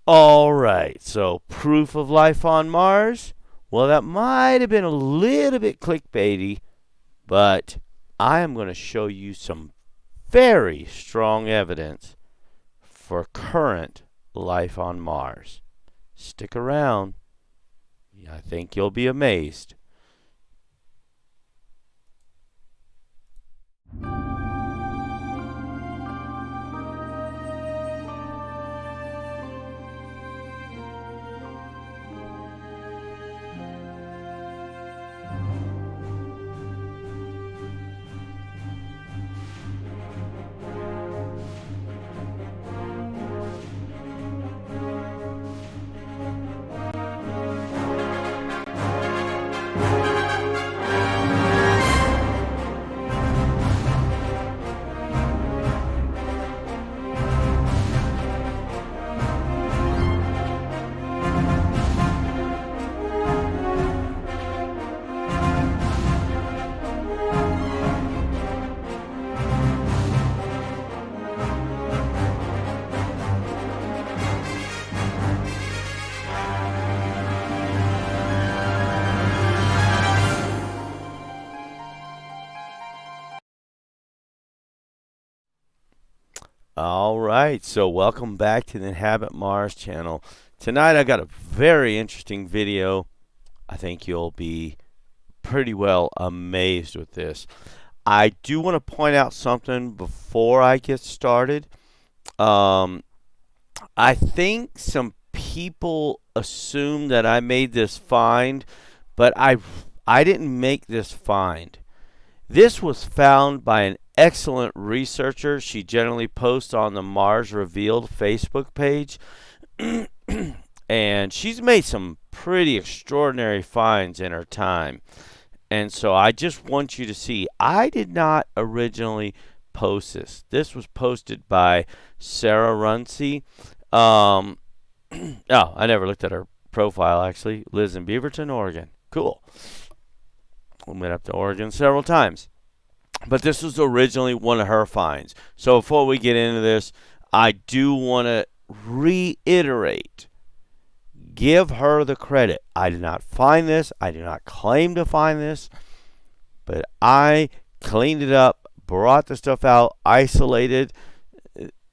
All right, so proof of life on Mars? Well, that might have been a little bit clickbaity, but I am going to show you some very strong evidence for current life on Mars. Stick around. I think you'll be amazed. All right, so welcome back to the Inhabitmars channel. Tonight I got a very interesting video. I think you'll be pretty well amazed with this. I do want to point out something before I get started. I think some people assume that I made this find, but I didn't make this find. This was found by an excellent researcher. She generally posts on the Mars Revealed Facebook page. And she's made some pretty extraordinary finds in her time. And so I just want you to see, I did not originally post this. This was posted by Sarah Runcie. Oh, I never looked at her profile, actually. Lives in Beaverton, Oregon. Cool. We went up to Oregon several times. But this was originally one of her finds. So before we get into this, I do want to reiterate, give her the credit. I did not find this. I do not claim to find this. But I cleaned it up, brought the stuff out, isolated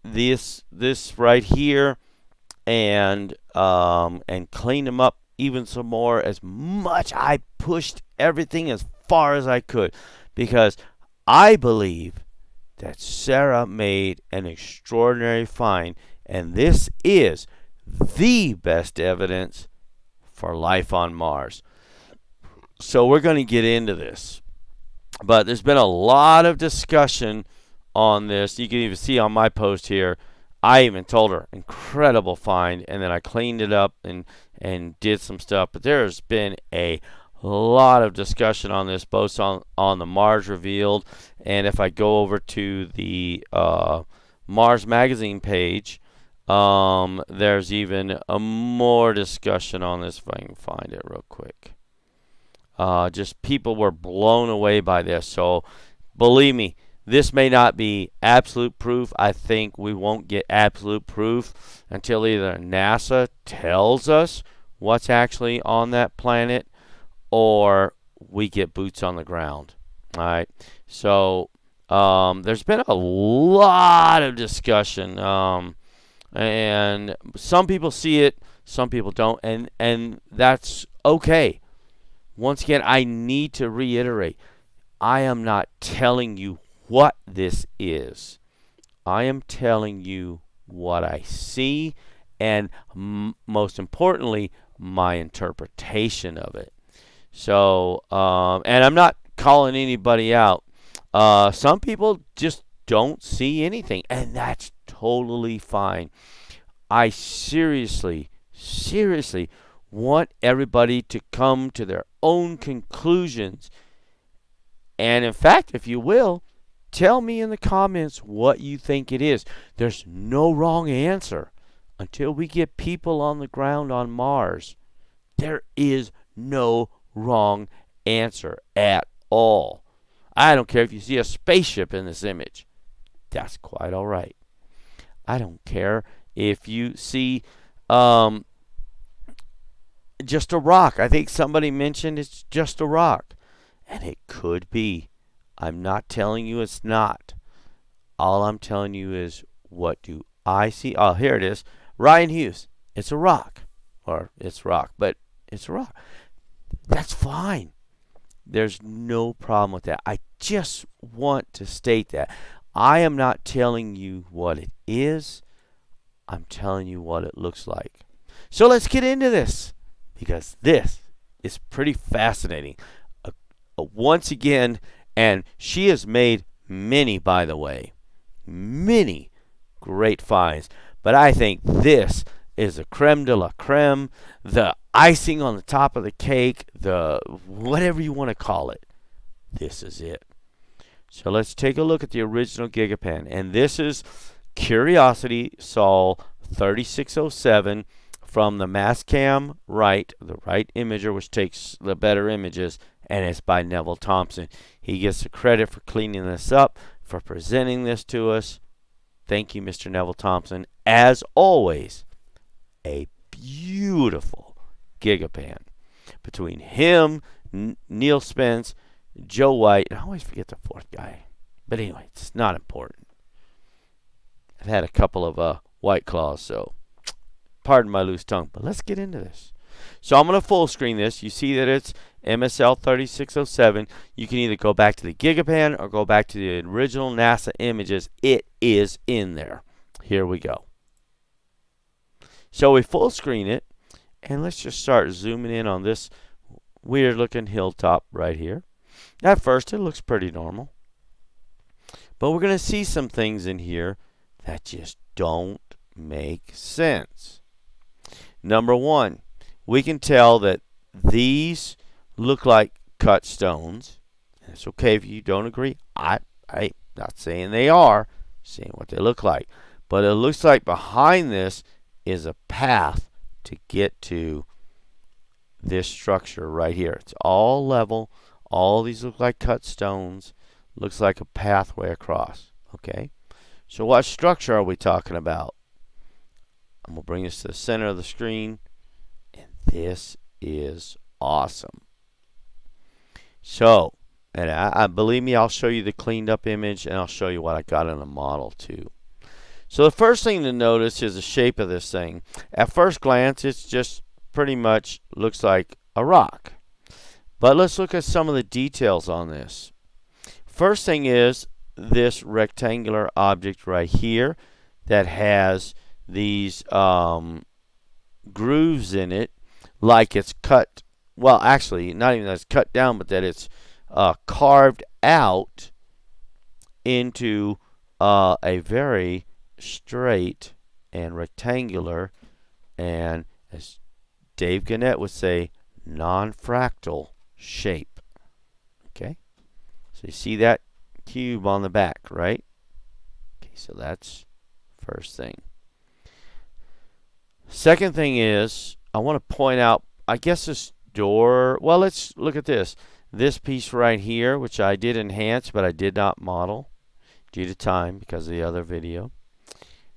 this right here, and cleaned them up even some more. As much I pushed everything as far as I could, because I believe that Sarah made an extraordinary find, and this is the best evidence for life on Mars. So we're going to get into this. But there's been a lot of discussion on this. You can even see on my post here, I even told her, incredible find, and then I cleaned it up and did some stuff. But there's been a lot of discussion on this, both on the Mars Revealed, and if I go over to the Mars Magazine page, there's even more discussion on this, if I can find it real quick. Just people were blown away by this. So believe me, this may not be absolute proof. I think we won't get absolute proof until either NASA tells us what's actually on that planet, or we get boots on the ground. All right. So there's been a lot of discussion, and some people see it, some people don't, and that's okay. Once again, I need to reiterate, I am not telling you what this is. I am telling you what I see, and most importantly, my interpretation of it. So, and I'm not calling anybody out. Some people just don't see anything, and that's totally fine. I seriously want everybody to come to their own conclusions. And in fact, if you will, tell me in the comments what you think it is. There's no wrong answer. Until we get people on the ground on Mars, there is no wrong answer at all. I don't care if you see a spaceship in this image. That's quite all right. I don't care if you see um, just a rock. I think somebody mentioned it's just a rock. And it could be. I'm not telling you it's not. All I'm telling you is, what do I see? Oh, here it is. Ryan Hughes. It's a rock. Or it's rock, but it's a rock. That's fine. There's no problem with that. I just want to state that. I am not telling you what it is. I'm telling you what it looks like. So let's get into this, because this is pretty fascinating. Once again, and she has made many, by the way, many great finds. But I think this is a creme de la creme, the icing on the top of the cake, the whatever you want to call it. This is it. So let's take a look at the original Gigapan. And this is Curiosity Sol 3607 from the Mastcam right, the right imager, which takes the better images, and it's by Neville Thompson. He gets the credit for cleaning this up, for presenting this to us. Thank you, Mr. Neville Thompson. As always, a beautiful Gigapan. Between him, Neil Spence, Joe White, I always forget the fourth guy. But anyway, it's not important. I've had a couple of White Claws, so pardon my loose tongue. But let's get into this. So I'm going to full screen this. You see that it's MSL 3607. You can either go back to the Gigapan or go back to the original NASA images. It is in there. Here we go. So we full screen it, and let's just start zooming in on this weird looking hilltop right here. At first it looks pretty normal, but we're going to see some things in here that just don't make sense. Number one, we can tell that these look like cut stones. It's okay if you don't agree. I'm not saying they are, saying what they look like. But it looks like behind this is a path to get to this structure right here. It's all level. All these look like cut stones. Looks like a pathway across. Okay? So what structure are we talking about? I'm going to bring this to the center of the screen. And this is awesome. So, and I believe me, I'll show you the cleaned up image, and I'll show you what I got in the model too. So the first thing to notice is the shape of this thing. At first glance, it's just pretty much looks like a rock. But let's look at some of the details on this. First thing is this rectangular object right here that has these grooves in it, like it's cut. Well, actually, not even that it's cut down, but that it's carved out into a very straight and rectangular, and as Dave Gannett would say, non-fractal shape. Okay, so you see that cube on the back, right? Okay, so that's first thing. Second thing is, I want to point out, I guess this door, well, let's look at this. This piece right here, which I did enhance, but I did not model due to time because of the other video.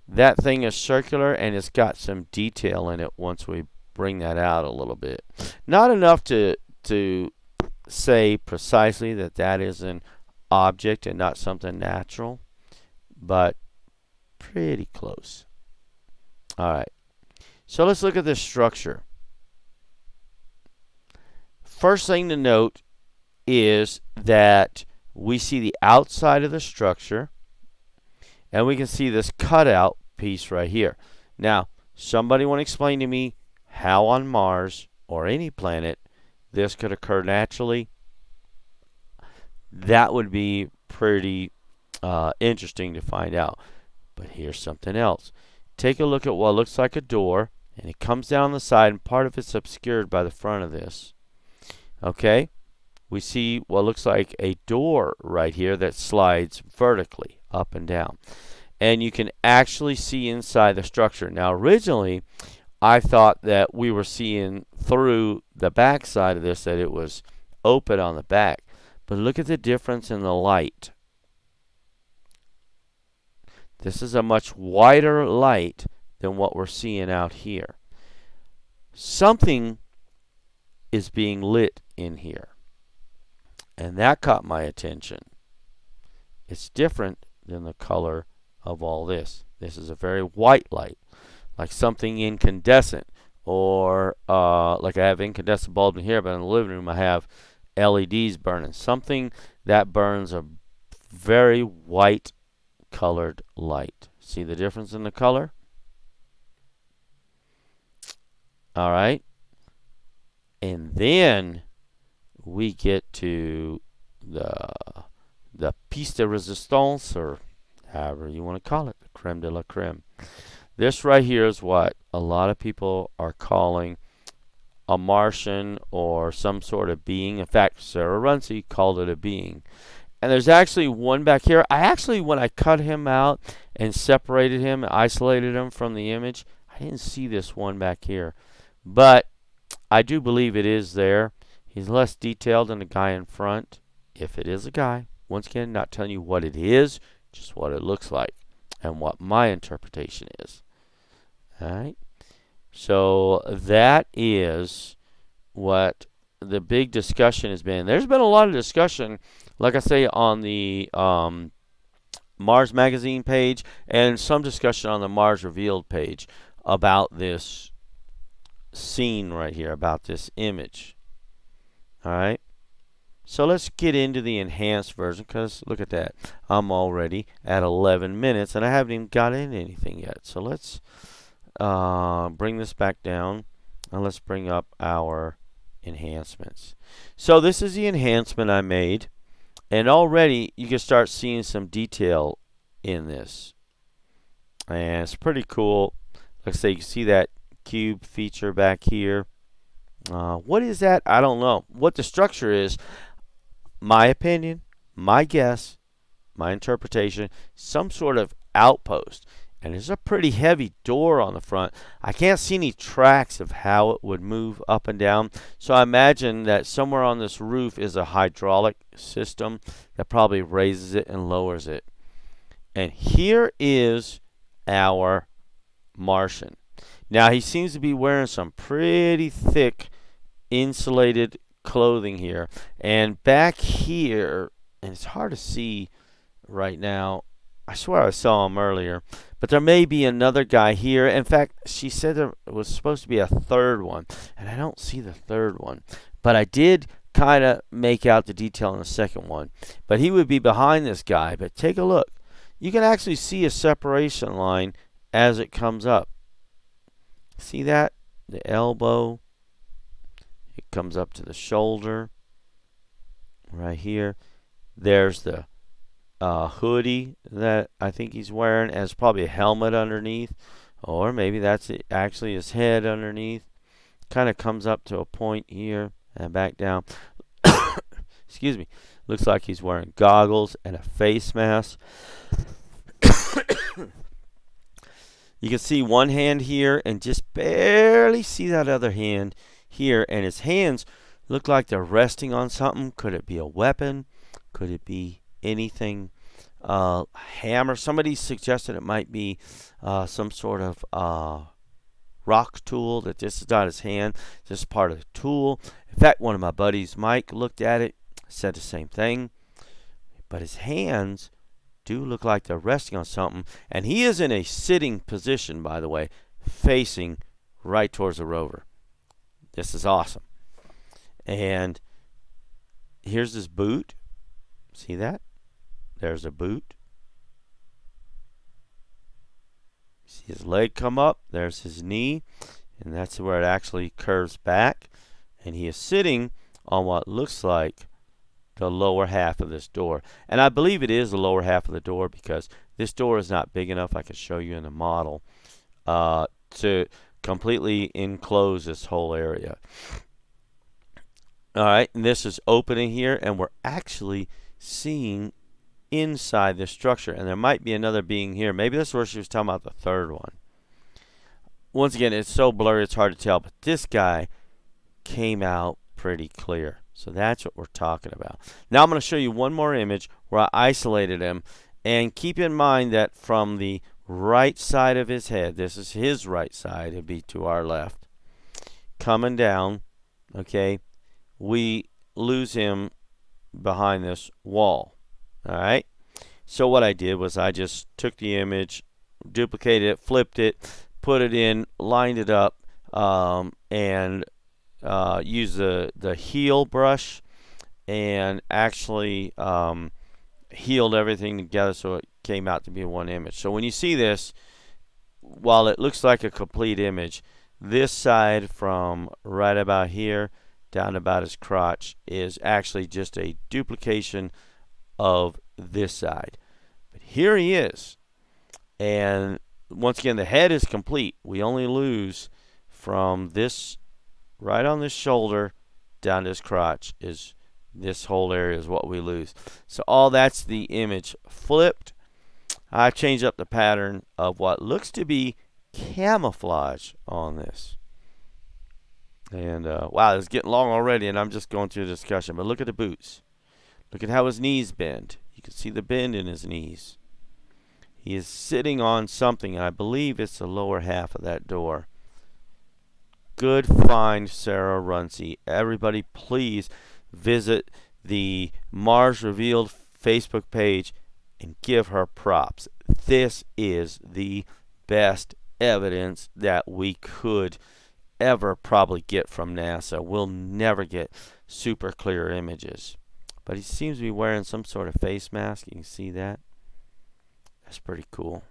That thing is circular, and it's got some detail in it once we bring that out a little bit. Not enough to say precisely that that is an object and not something natural, but pretty close. All right. So let's look at this structure. First thing to note is that we see the outside of the structure, and we can see this cutout piece right here. Now, somebody want to explain to me how on Mars or any planet this could occur naturally? That would be pretty interesting to find out. But here's something else. Take a look at what looks like a door, and it comes down the side, and part of it's obscured by the front of this. Okay? We see what looks like a door right here that slides vertically up and down. And you can actually see inside the structure. Now, originally, I thought that we were seeing through the back side of this, that it was open on the back. But look at the difference in the light. This is a much wider light than what we're seeing out here. something is being lit in here. And that caught my attention. It's different than the color of all this. This is a very white light, like something incandescent, or like I have incandescent bulb in here, but in the living room I have LEDs burning. Something that burns a very white colored light. See the difference in the color? All right. And then we get to the piece de resistance, or however you want to call it, the creme de la creme. This right here is what a lot of people are calling a Martian or some sort of being. In fact, Sarah Runcie called it a being. And there's actually one back here. I actually, when I cut him out and separated him, isolated him from the image, I didn't see this one back here. But I do believe it is there. He's less detailed than the guy in front, if it is a guy. Once again, not telling you what it is, just what it looks like and what my interpretation is. All right. So that is what the big discussion has been. There's been a lot of discussion, like I say, on the Mars Magazine page, and some discussion on the Mars Revealed page about this scene right here, about this image. All right. So let's get into the enhanced version, because look at that. I'm already at 11 minutes, and I haven't even got into anything yet. So let's bring this back down, and let's bring up our enhancements. So this is the enhancement I made, and already you can start seeing some detail in this. And it's pretty cool. Like I say, you can see that cube feature back here. What is that? I don't know. What the structure is, my opinion, my guess, my interpretation, some sort of outpost. And there's a pretty heavy door on the front. I can't see any tracks of how it would move up and down. So I imagine that somewhere on this roof is a hydraulic system that probably raises it and lowers it. And here is our Martian. Now he seems to be wearing some pretty thick insulated clothing here, and back here, and it's hard to see right now. I swear I saw him earlier, but there may be another guy here. In fact, she said there was supposed to be a third one, and I don't see the third one, but I did kind of make out the detail in the second one. But he would be behind this guy. But take a look. You can actually see a separation line as it comes up. See that? The elbow. It comes up to the shoulder. Right here. There's the hoodie that I think he's wearing, as probably a helmet underneath. Or maybe that's actually his head underneath. Kind of comes up to a point here and back down. Excuse me. Looks like he's wearing goggles and a face mask. You can see one hand here and just barely see that other hand here. And his hands look like they're resting on something. Could it be a weapon? Could it be anything? Hammer. Somebody suggested it might be some sort of rock tool, that this is not his hand. This is part of the tool. In fact, one of my buddies, Mike, looked at it, said the same thing. But his hands do look like they're resting on something. And he is in a sitting position, by the way, facing right towards the rover. This is awesome. And here's his boot. See that? There's a boot. See his leg come up. There's his knee. And that's where it actually curves back. And he is sitting on what looks like the lower half of this door. And I believe it is the lower half of the door, because this door is not big enough, I can show you in the model, to completely enclose this whole area. Alright, and this is opening here, and we're actually seeing inside this structure. And there might be another being here. Maybe that's where she was talking about the third one. Once again, it's so blurry it's hard to tell, but this guy came out pretty clear. So that's what we're talking about. Now I'm going to show you one more image where I isolated him. And keep in mind that from the right side of his head, this is his right side, it'd be to our left, coming down, okay, we lose him behind this wall. All right. So what I did was I just took the image, duplicated it, flipped it, put it in, lined it up, and used the heel brush and actually healed everything together so it came out to be one image. So when you see this, while it looks like a complete image, this side from right about here down about his crotch is actually just a duplication of this side. But here he is, and once again the head is complete. We only lose from this right on this shoulder down to his crotch. Is this whole area is what we lose. So all that's the image flipped. I changed up the pattern of what looks to be camouflage on this. And wow, it's getting long already, and I'm just going through the discussion. But look at the boots. Look at how his knees bend. You can see the bend in his knees. He is sitting on something, and I believe it's the lower half of that door. Good find, Sarah Runcie. Everybody, please visit the Mars Revealed Facebook page and give her props. This is the best evidence that we could ever probably get from NASA. We'll never get super clear images. But he seems to be wearing some sort of face mask. You can see that. That's pretty cool.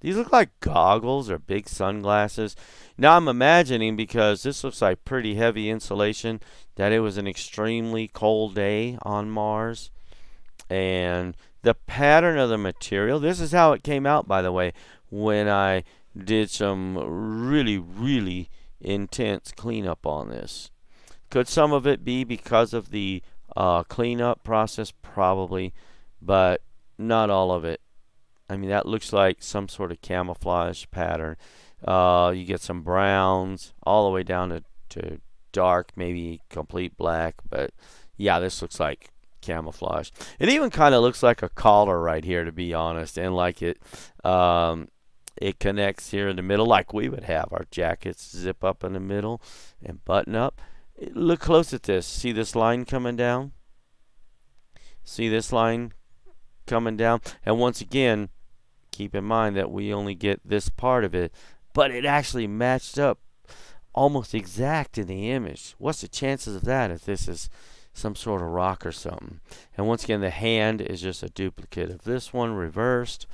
These look like goggles or big sunglasses. Now I'm imagining, because this looks like pretty heavy insulation, that it was an extremely cold day on Mars. And the pattern of the material, this is how it came out, by the way, when I did some really intense cleanup on this. Could some of it be because of the cleanup process? Probably, but not all of it. I mean, that looks like some sort of camouflage pattern. You get some browns all the way down to dark, maybe complete black. But yeah, this looks like camouflage. It even kind of looks like a collar right here, to be honest, and like it connects here in the middle, like we would have our jackets zip up in the middle and button up. Look close at this. See this line coming down? See this line coming down? And once again, keep in mind that we only get this part of it, but it actually matched up almost exact in the image. What's the chances of that if this is some sort of rock or something? And once again, the hand is just a duplicate of this one reversed,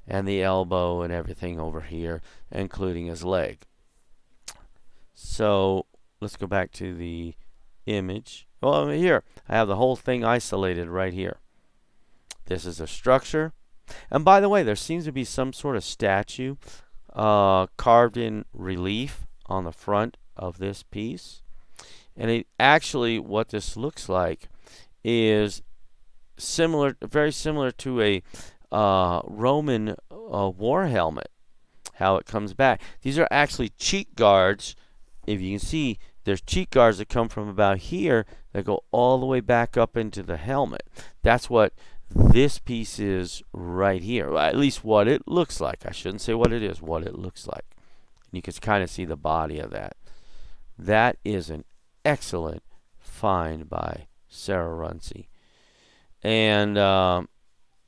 and the elbow and everything over here, including his leg. So let's go back to the image. Well, here I have the whole thing isolated right here. This is a structure. And by the way, there seems to be some sort of statue carved in relief on the front of this piece. And it actually, what this looks like is similar, very similar to a Roman war helmet, how it comes back. These are actually cheek guards. If you can see, there's cheek guards that come from about here that go all the way back up into the helmet. That's what this piece is right here. Well, at least what it looks like. I shouldn't say what it is, what it looks like. You can kind of see the body of that. That is an excellent find by Sarah Runcie. And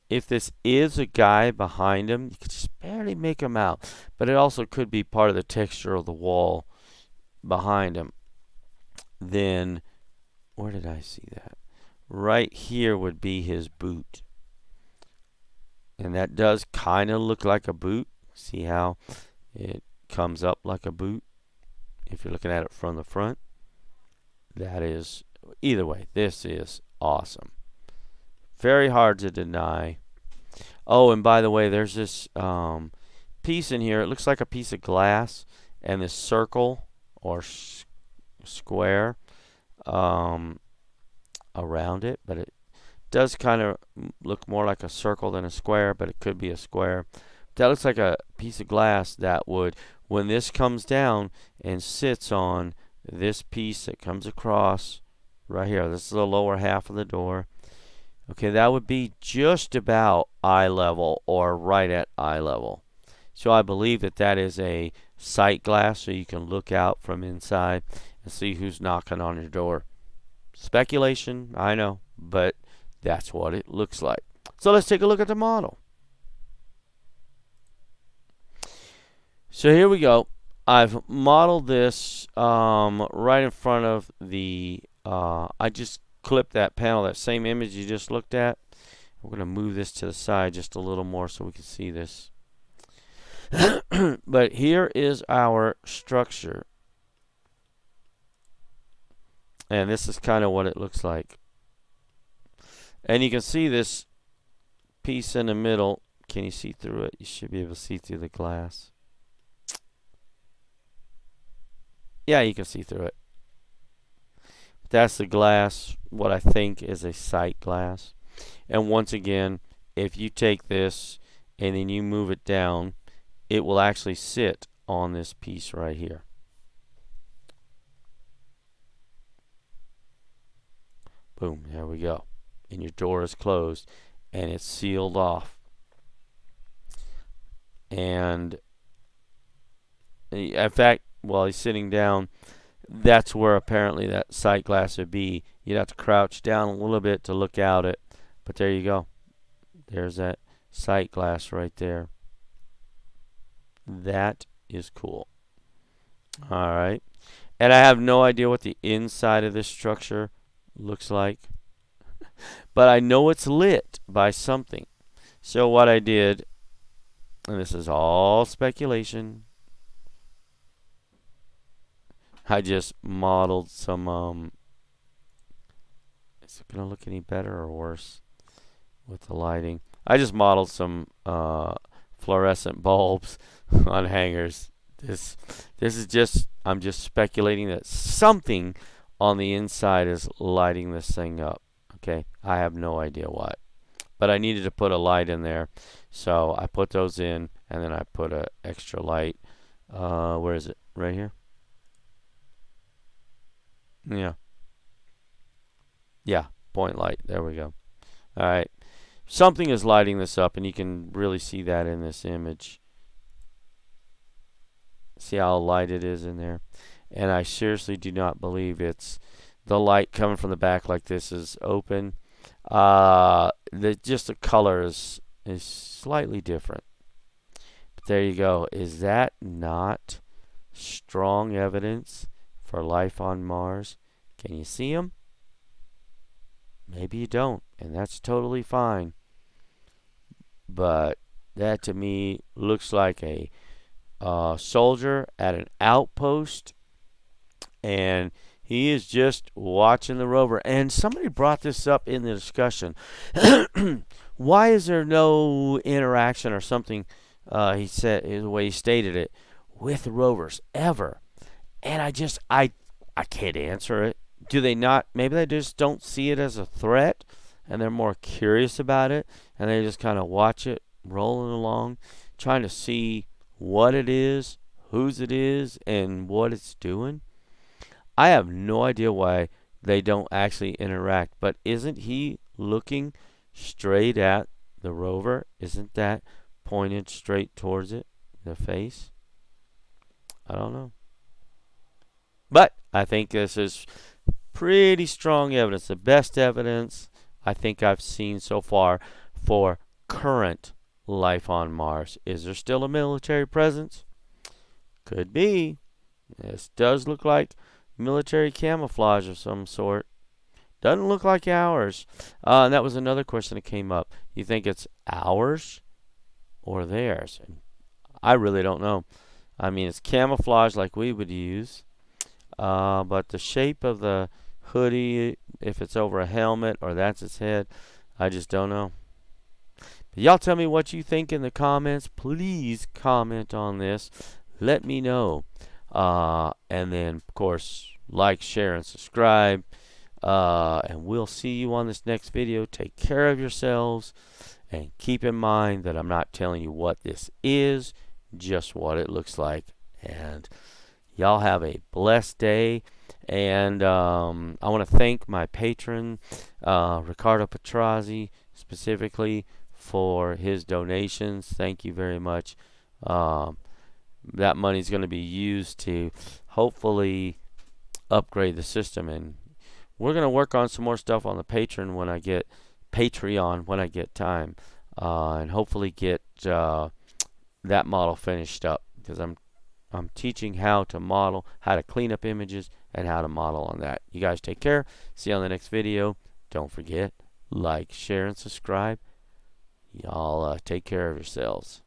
if this is a guy behind him, you can just barely make him out. But it also could be part of the texture of the wall behind him. Then, where did I see that? Right here would be his boot. And that does kind of look like a boot. See how it comes up like a boot? If you're looking at it from the front. That is, either way, this is awesome. Very hard to deny. Oh, and by the way, there's this piece in here. It looks like a piece of glass. And this circle or square around it, but it does kind of look more like a circle than a square, but it could be a square. That looks like a piece of glass that would, when this comes down and sits on this piece that comes across right here, this is the lower half of the door. Okay, that would be just about eye level or right at eye level. So I believe that that is a sight glass, so you can look out from inside and see who's knocking on your door. Speculation, I know, but that's what it looks like. So let's take a look at the model. So here we go. I've modeled this right in front of the, I just clipped that panel, that same image you just looked at. We're going to move this to the side just a little more so we can see this. But here is our structure. And this is kind of what it looks like. And you can see this piece in the middle. Can you see through it? You should be able to see through the glass. Yeah, you can see through it. That's the glass, what I think is a sight glass. And once again, if you take this and then you move it down, it will actually sit on this piece right here. Boom, there we go. And your door is closed and it's sealed off. And in fact, while he's sitting down, that's where apparently that sight glass would be. You'd have to crouch down a little bit to look out it. But there you go. There's that sight glass right there. That is cool. Alright. And I have no idea what the inside of this structure looks like. But I know it's lit by something. So what I did, and this is all speculation, I just modeled some, is it going to look any better or worse with the lighting? I just modeled some fluorescent bulbs on hangers. This is just, I'm just speculating that something on the inside is lighting this thing up. Okay, I have no idea what. But I needed to put a light in there. So I put those in, and then I put an extra light. Where is it? Right here? Yeah. Yeah, point light. There we go. Alright. Something is lighting this up, and you can really see that in this image. See how light it is in there? And I seriously do not believe it's the light coming from the back like this is open. Just the color is slightly different. But there you go. Is that not strong evidence for life on Mars? Can you see them? Maybe you don't, and that's totally fine. But that to me looks like a soldier at an outpost, and he is just watching the rover. And somebody brought this up in the discussion. Why is there no interaction or something, he said, the way he stated it, with rovers ever? And I can't answer it. Do they not? Maybe they just don't see it as a threat, and they're more curious about it, and they just kind of watch it rolling along, trying to see what it is, whose it is, and what it's doing. I have no idea why they don't actually interact. But isn't he looking straight at the rover? Isn't that pointed straight towards it, the face? I don't know. But I think this is pretty strong evidence, the best evidence I think I've seen so far for current life on Mars. Is there still a military presence? Could be. This does look like military camouflage of some sort. Doesn't look like ours. And that was another question that came up. You think it's ours or theirs? And I really don't know. I mean, it's camouflage like we would use. But the shape of the hoodie, if it's over a helmet or that's its head, I just don't know. But y'all tell me what you think in the comments. Please comment on this. Let me know. And then, of course, like, share, and subscribe. And we'll see you on this next video. Take care of yourselves. And keep in mind that I'm not telling you what this is, just what it looks like. And y'all have a blessed day. And I want to thank my patron, Ricardo Petrazzi, specifically for his donations. Thank you very much. That money is going to be used to hopefully upgrade the system. And we're going to work on some more stuff on the Patreon when I get time, and hopefully get that model finished up, because I'm teaching how to model, how to clean up images, and how to model on that. You guys take care. See you on the next video. Don't forget, like, share, and subscribe. Y'all take care of yourselves.